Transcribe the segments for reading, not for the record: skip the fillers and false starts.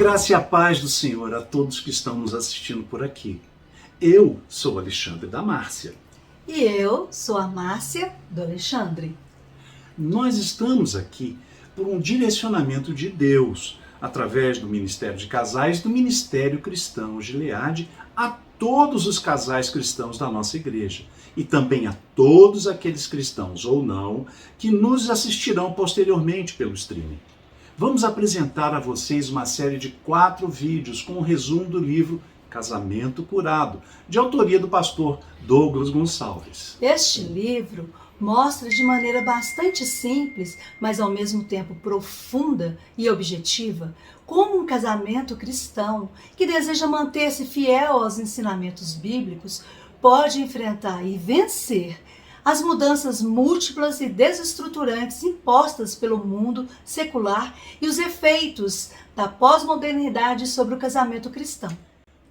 graça e a paz do Senhor a todos que estão nos assistindo por aqui. Eu sou Alexandre da Márcia. E eu sou a Márcia do Alexandre. Nós estamos aqui por um direcionamento de Deus, através do Ministério de Casais, do Ministério Cristão Gileade, a todos os casais cristãos da nossa igreja e também a todos aqueles cristãos ou não que nos assistirão posteriormente pelo streaming. Vamos apresentar a vocês uma série de 4 vídeos com um resumo do livro Casamento Curado, de autoria do pastor Douglas Gonçalves. Este livro mostra de maneira bastante simples, mas ao mesmo tempo profunda e objetiva, como um casamento cristão que deseja manter-se fiel aos ensinamentos bíblicos pode enfrentar e vencer as mudanças múltiplas e desestruturantes impostas pelo mundo secular e os efeitos da pós-modernidade sobre o casamento cristão.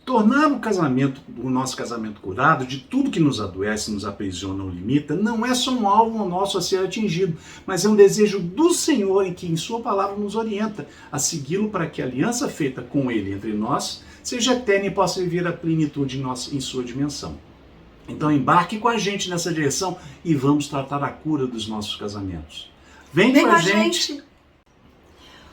Tornar o nosso casamento curado de tudo que nos adoece, nos aprisiona ou limita, não é só um alvo nosso a ser atingido, mas é um desejo do Senhor em que em sua palavra nos orienta a segui-lo para que a aliança feita com Ele entre nós seja eterna e possa viver a plenitude em sua dimensão. Então embarque com a gente nessa direção e vamos tratar a cura dos nossos casamentos. Vem com a gente!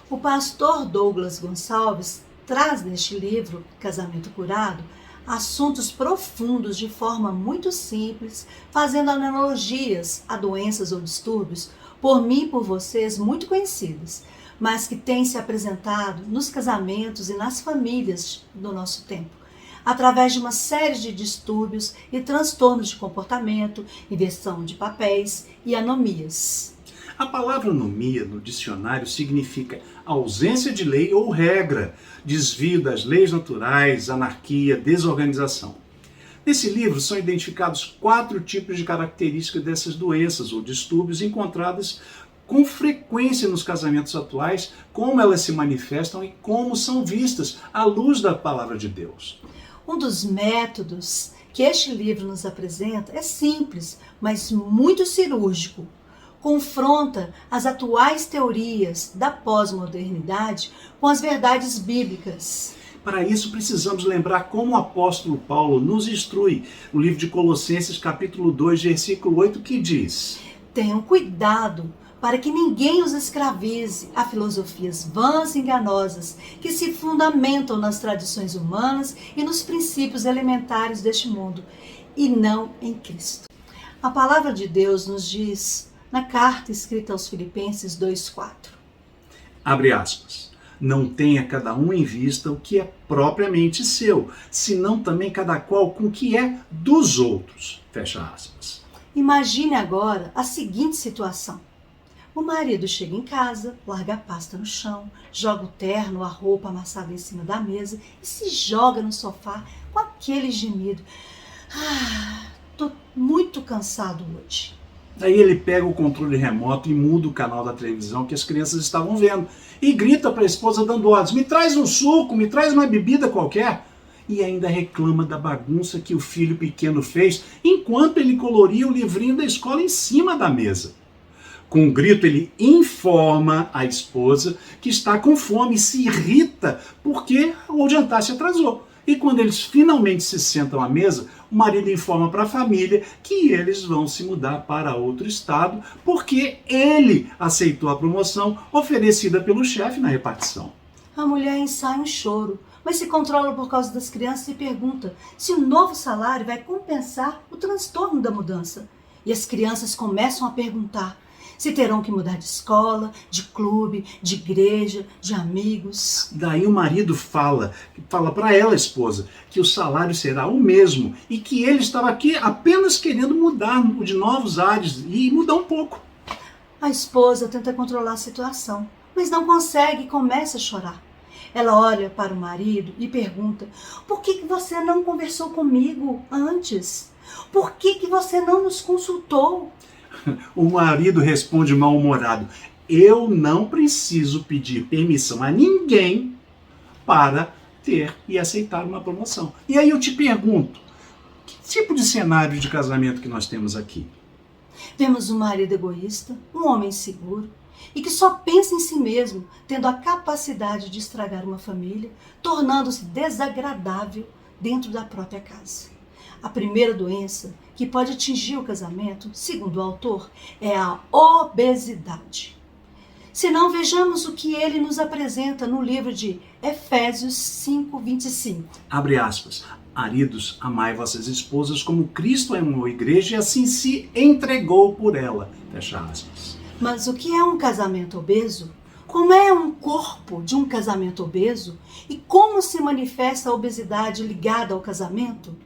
O pastor Douglas Gonçalves traz neste livro, Casamento Curado, assuntos profundos de forma muito simples, fazendo analogias a doenças ou distúrbios, por mim e por vocês, muito conhecidos, mas que têm se apresentado nos casamentos e nas famílias do nosso tempo, através de uma série de distúrbios e transtornos de comportamento, inversão de papéis e anomias. A palavra anomia no dicionário significa ausência de lei ou regra, desvio das leis naturais, anarquia, desorganização. Nesse livro são identificados 4 tipos de características dessas doenças ou distúrbios encontradas com frequência nos casamentos atuais, como elas se manifestam e como são vistas à luz da palavra de Deus. Um dos métodos que este livro nos apresenta é simples, mas muito cirúrgico. Confronta as atuais teorias da pós-modernidade com as verdades bíblicas. Para isso, precisamos lembrar como o apóstolo Paulo nos instrui no livro de Colossenses, capítulo 2, versículo 8, que diz: Tenham cuidado para que ninguém os escravize a filosofias vãs e enganosas que se fundamentam nas tradições humanas e nos princípios elementares deste mundo, e não em Cristo. A palavra de Deus nos diz na carta escrita aos Filipenses 2,4. Abre aspas. Não tenha cada um em vista o que é propriamente seu, senão também cada qual com o que é dos outros. Fecha aspas. Imagine agora a seguinte situação. O marido chega em casa, larga a pasta no chão, joga o terno, a roupa amassada em cima da mesa e se joga no sofá com aquele gemido. Tô muito cansado hoje. Aí ele pega o controle remoto e muda o canal da televisão que as crianças estavam vendo e grita para a esposa dando ordens: me traz um suco, me traz uma bebida qualquer. E ainda reclama da bagunça que o filho pequeno fez enquanto ele coloria o livrinho da escola em cima da mesa. Com um grito ele informa a esposa que está com fome e se irrita porque o jantar se atrasou. E quando eles finalmente se sentam à mesa, o marido informa para a família que eles vão se mudar para outro estado porque ele aceitou a promoção oferecida pelo chefe na repartição. A mulher ensaia um choro, mas se controla por causa das crianças e pergunta se o novo salário vai compensar o transtorno da mudança. E as crianças começam a perguntar se terão que mudar de escola, de clube, de igreja, de amigos. Daí o marido fala para ela, a esposa, que o salário será o mesmo e que ele estava aqui apenas querendo mudar de novos ares e mudar um pouco. A esposa tenta controlar a situação, mas não consegue e começa a chorar. Ela olha para o marido e pergunta: por que você não conversou comigo antes? Por que você não nos consultou? O marido responde mal-humorado: eu não preciso pedir permissão a ninguém para ter e aceitar uma promoção. E aí eu te pergunto, que tipo de cenário de casamento que nós temos aqui? Vemos um marido egoísta, um homem inseguro, e que só pensa em si mesmo, tendo a capacidade de estragar uma família, tornando-se desagradável dentro da própria casa. A primeira doença que pode atingir o casamento, segundo o autor, é a obesidade. Se não, vejamos o que ele nos apresenta no livro de Efésios 5:25. Abre aspas. Maridos, amai vossas esposas como Cristo amou a igreja e assim se entregou por ela. Fecha aspas. Mas o que é um casamento obeso? Como é um corpo de um casamento obeso? E como se manifesta a obesidade ligada ao casamento?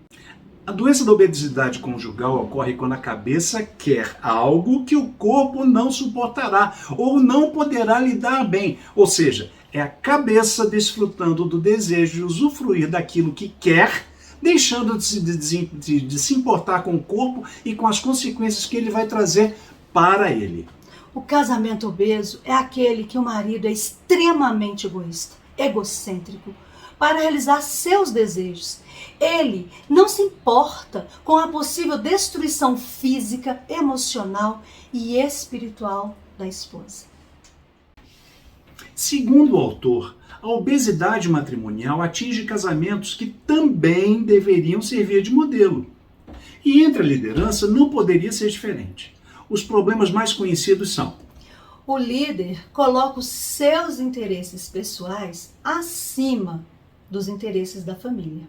A doença da obesidade conjugal ocorre quando a cabeça quer algo que o corpo não suportará ou não poderá lidar bem. Ou seja, é a cabeça desfrutando do desejo de usufruir daquilo que quer, deixando de se importar com o corpo e com as consequências que ele vai trazer para ele. O casamento obeso é aquele que o marido é extremamente egoísta, egocêntrico, para realizar seus desejos. Ele não se importa com a possível destruição física, emocional e espiritual da esposa. Segundo o autor, a obesidade matrimonial atinge casamentos que também deveriam servir de modelo. E entre a liderança não poderia ser diferente. Os problemas mais conhecidos são: o líder coloca os seus interesses pessoais acima dos interesses da família.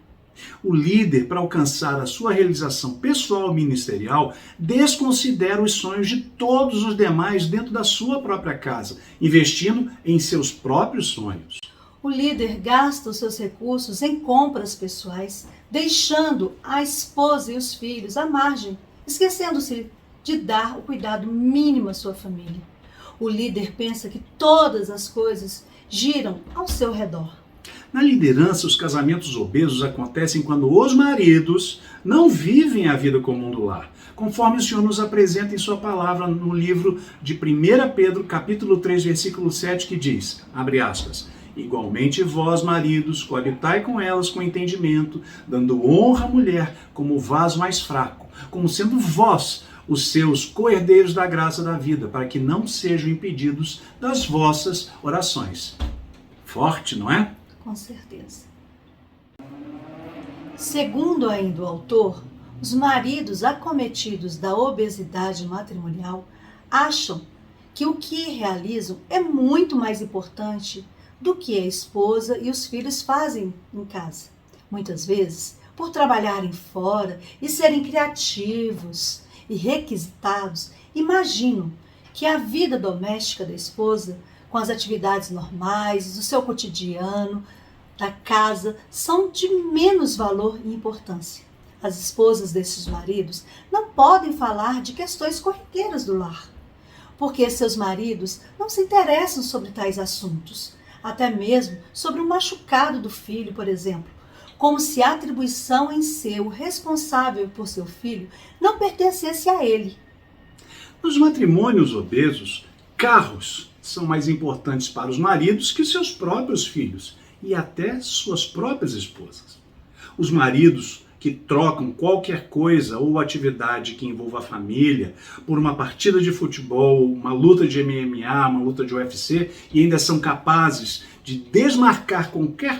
O líder, para alcançar a sua realização pessoal e ministerial, desconsidera os sonhos de todos os demais dentro da sua própria casa, investindo em seus próprios sonhos. O líder gasta os seus recursos em compras pessoais, deixando a esposa e os filhos à margem, esquecendo-se de dar o cuidado mínimo à sua família. O líder pensa que todas as coisas giram ao seu redor. Na liderança, os casamentos obesos acontecem quando os maridos não vivem a vida comum do lar, conforme o Senhor nos apresenta em sua palavra no livro de 1 Pedro, capítulo 3, versículo 7, que diz, abre aspas, igualmente vós, maridos, coabitai com elas com entendimento, dando honra à mulher como o vaso mais fraco, como sendo vós os seus co-herdeiros da graça da vida, para que não sejam impedidos das vossas orações. Forte, não é? Com certeza. Segundo ainda o autor, os maridos acometidos da obesidade matrimonial acham que o que realizam é muito mais importante do que a esposa e os filhos fazem em casa. Muitas vezes, por trabalharem fora e serem criativos e requisitados, imaginam que a vida doméstica da esposa, com as atividades normais, do seu cotidiano, da casa, são de menos valor e importância. As esposas desses maridos não podem falar de questões corriqueiras do lar, porque seus maridos não se interessam sobre tais assuntos, até mesmo sobre o machucado do filho, por exemplo, como se a atribuição em ser o responsável por seu filho não pertencesse a ele. Nos matrimônios obesos, carros são mais importantes para os maridos que seus próprios filhos e até suas próprias esposas. Os maridos que trocam qualquer coisa ou atividade que envolva a família por uma partida de futebol, uma luta de MMA, uma luta de UFC e ainda são capazes de desmarcar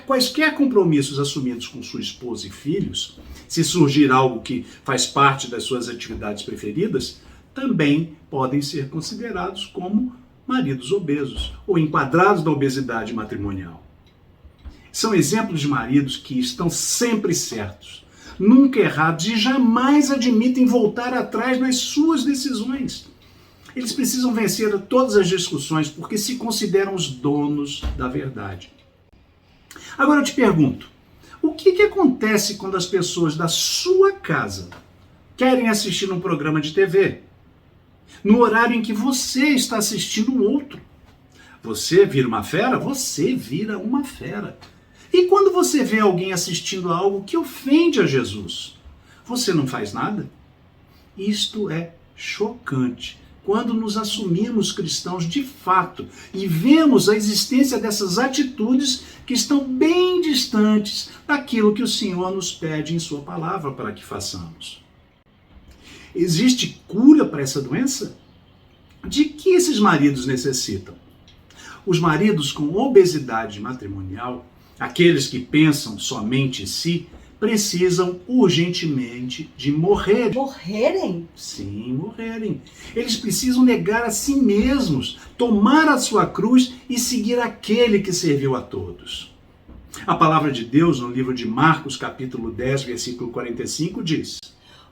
quaisquer compromissos assumidos com sua esposa e filhos, se surgir algo que faz parte das suas atividades preferidas, também podem ser considerados como maridos obesos ou enquadrados da obesidade matrimonial. São exemplos de maridos que estão sempre certos, nunca errados e jamais admitem voltar atrás nas suas decisões. Eles precisam vencer todas as discussões porque se consideram os donos da verdade. Agora eu te pergunto, o que acontece quando as pessoas da sua casa querem assistir um programa de TV? No horário em que você está assistindo um outro. Você vira uma fera? Você vira uma fera. E quando você vê alguém assistindo a algo que ofende a Jesus, você não faz nada? Isto é chocante. Quando nos assumimos cristãos de fato e vemos a existência dessas atitudes que estão bem distantes daquilo que o Senhor nos pede em sua palavra para que façamos. Existe cura para essa doença? De que esses maridos necessitam? Os maridos com obesidade matrimonial, aqueles que pensam somente em si, precisam urgentemente de morrer. Morrerem? Sim, morrerem. Eles precisam negar a si mesmos, tomar a sua cruz e seguir aquele que serviu a todos. A palavra de Deus, no livro de Marcos, capítulo 10, versículo 45, diz: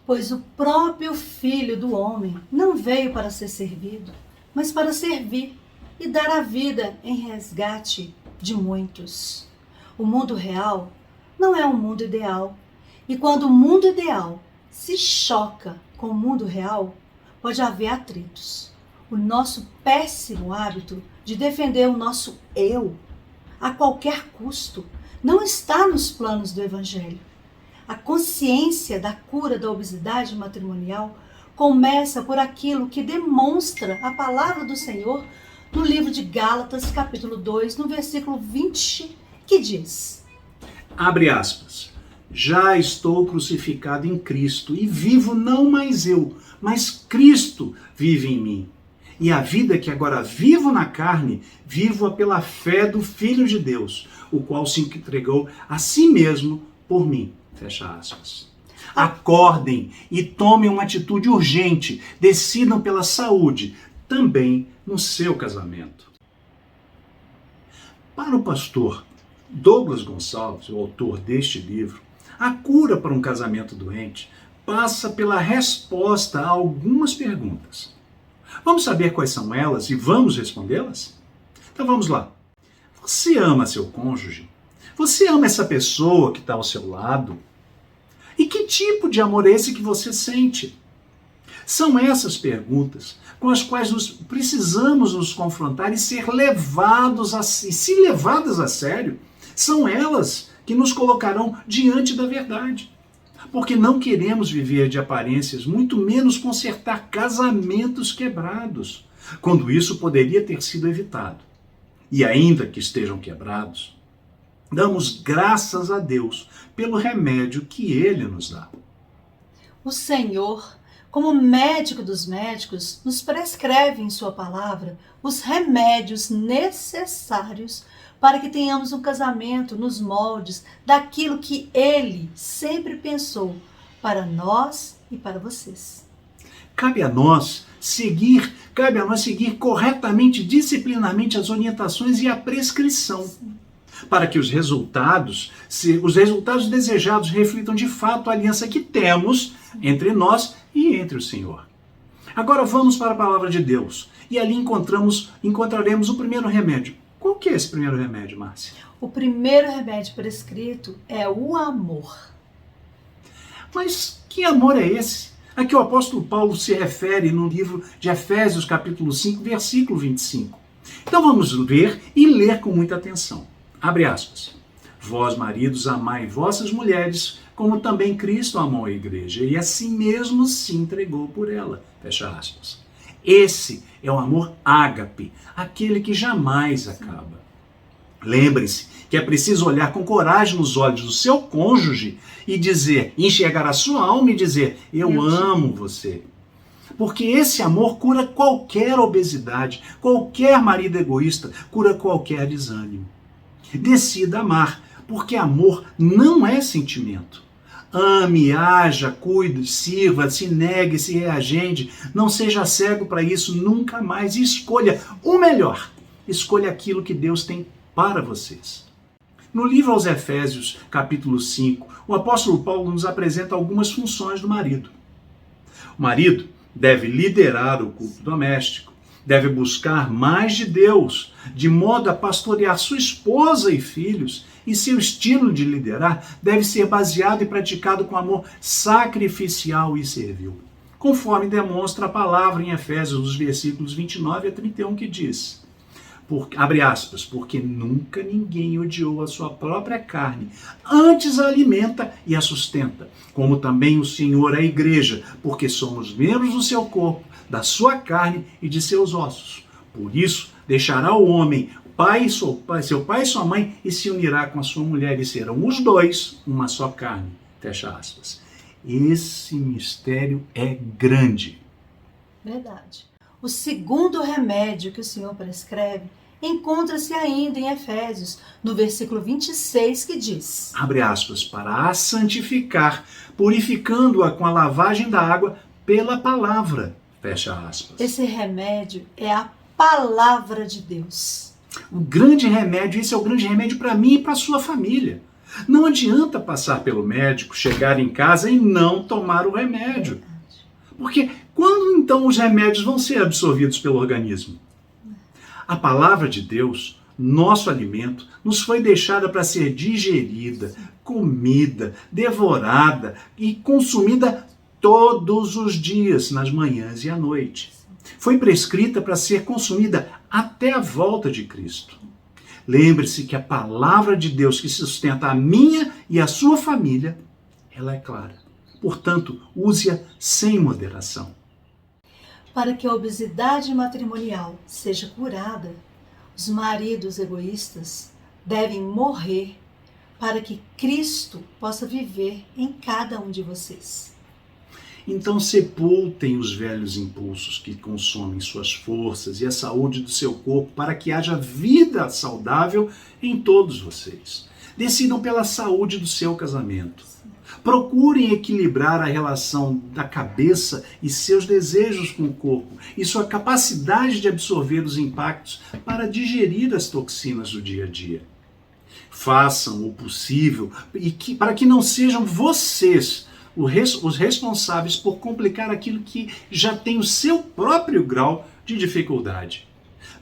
Pois o próprio Filho do Homem não veio para ser servido, mas para servir e dar a vida em resgate de muitos. O mundo real não é um mundo ideal. E quando o mundo ideal se choca com o mundo real, pode haver atritos. O nosso péssimo hábito de defender o nosso eu a qualquer custo não está nos planos do Evangelho. A consciência da cura da obesidade matrimonial começa por aquilo que demonstra a palavra do Senhor no livro de Gálatas, capítulo 2, no versículo 20, que diz: abre aspas, já estou crucificado em Cristo e vivo não mais eu, mas Cristo vive em mim. E a vida que agora vivo na carne, vivo-a pela fé do Filho de Deus, o qual se entregou a si mesmo por mim. Fecha aspas. Acordem e tomem uma atitude urgente, decidam pela saúde, também no seu casamento. Para o pastor Douglas Gonçalves, o autor deste livro, a cura para um casamento doente passa pela resposta a algumas perguntas. Vamos saber quais são elas e vamos respondê-las? Então vamos lá. Você ama seu cônjuge? Você ama essa pessoa que está ao seu lado? E que tipo de amor é esse que você sente? São essas perguntas com as quais precisamos nos confrontar e ser levados se levadas a sério, são elas que nos colocarão diante da verdade. Porque não queremos viver de aparências, muito menos consertar casamentos quebrados, quando isso poderia ter sido evitado. E ainda que estejam quebrados, damos graças a Deus pelo remédio que Ele nos dá. O Senhor, como médico dos médicos, nos prescreve em sua palavra os remédios necessários para que tenhamos um casamento nos moldes daquilo que Ele sempre pensou para nós e para vocês. Cabe a nós seguir corretamente, disciplinarmente as orientações e a prescrição, para que os resultados desejados reflitam de fato a aliança que temos entre nós e entre o Senhor. Agora vamos para a palavra de Deus e ali encontraremos o primeiro remédio. Qual que é esse primeiro remédio, Márcia? O primeiro remédio prescrito é o amor. Mas que amor é esse? A que o apóstolo Paulo se refere no livro de Efésios, capítulo 5, versículo 25. Então vamos ver e ler com muita atenção. Abre aspas. Vós, maridos, amai vossas mulheres, como também Cristo amou a igreja, e a si mesmo se entregou por ela. Fecha aspas. Esse é o amor ágape, aquele que jamais acaba. Lembre-se que é preciso olhar com coragem nos olhos do seu cônjuge e dizer, enxergar a sua alma e dizer, eu amo você. Porque esse amor cura qualquer obesidade, qualquer marido egoísta, cura qualquer desânimo. Decida amar, porque amor não é sentimento. Ame, haja, cuide, sirva, se negue, se reagende. Não seja cego para isso nunca mais. E escolha o melhor. Escolha aquilo que Deus tem para vocês. No livro aos Efésios, capítulo 5, o apóstolo Paulo nos apresenta algumas funções do marido. O marido deve liderar o culto doméstico, deve buscar mais de Deus, de modo a pastorear sua esposa e filhos, e seu estilo de liderar deve ser baseado e praticado com amor sacrificial e servil, conforme demonstra a palavra em Efésios, nos versículos 29 a 31, que diz, abre aspas, porque nunca ninguém odiou a sua própria carne, antes a alimenta e a sustenta, como também o Senhor a igreja, porque somos membros do seu corpo, da sua carne e de seus ossos. Por isso, deixará o homem seu pai e sua mãe e se unirá com a sua mulher e serão os dois uma só carne. Fecha aspas. Esse mistério é grande. Verdade. O segundo remédio que o Senhor prescreve encontra-se ainda em Efésios, no versículo 26, que diz: abre aspas, para a santificar, purificando-a com a lavagem da água pela palavra, fecha aspas. Esse remédio é a palavra de Deus. O grande remédio, esse é o grande remédio para mim e para a sua família. Não adianta passar pelo médico, chegar em casa e não tomar o remédio. Porque quando então os remédios vão ser absorvidos pelo organismo? A palavra de Deus, nosso alimento, nos foi deixada para ser digerida, comida, devorada e consumida todos os dias, nas manhãs e à noite. Foi prescrita para ser consumida até a volta de Cristo. Lembre-se que a palavra de Deus que sustenta a minha e a sua família, ela é clara. Portanto, use-a sem moderação. Para que a obesidade matrimonial seja curada, os maridos egoístas devem morrer para que Cristo possa viver em cada um de vocês. Então sepultem os velhos impulsos que consomem suas forças e a saúde do seu corpo para que haja vida saudável em todos vocês. Decidam pela saúde do seu casamento. Procurem equilibrar a relação da cabeça e seus desejos com o corpo e sua capacidade de absorver os impactos para digerir as toxinas do dia a dia. Façam o possível para que não sejam vocês os responsáveis por complicar aquilo que já tem o seu próprio grau de dificuldade.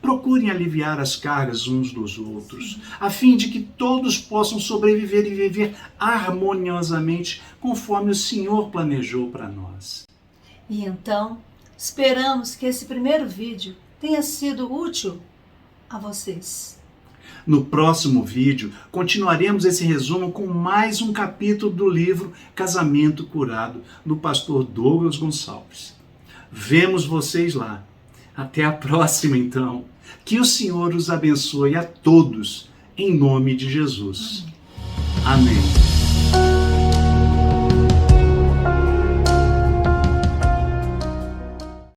Procurem aliviar as cargas uns dos outros, a fim de que todos possam sobreviver e viver harmoniosamente conforme o Senhor planejou para nós. E então, esperamos que esse primeiro vídeo tenha sido útil a vocês. No próximo vídeo, continuaremos esse resumo com mais um capítulo do livro Casamento Curado, do pastor Douglas Gonçalves. Vemos vocês lá. Até a próxima, então. Que o Senhor os abençoe a todos, em nome de Jesus. Amém.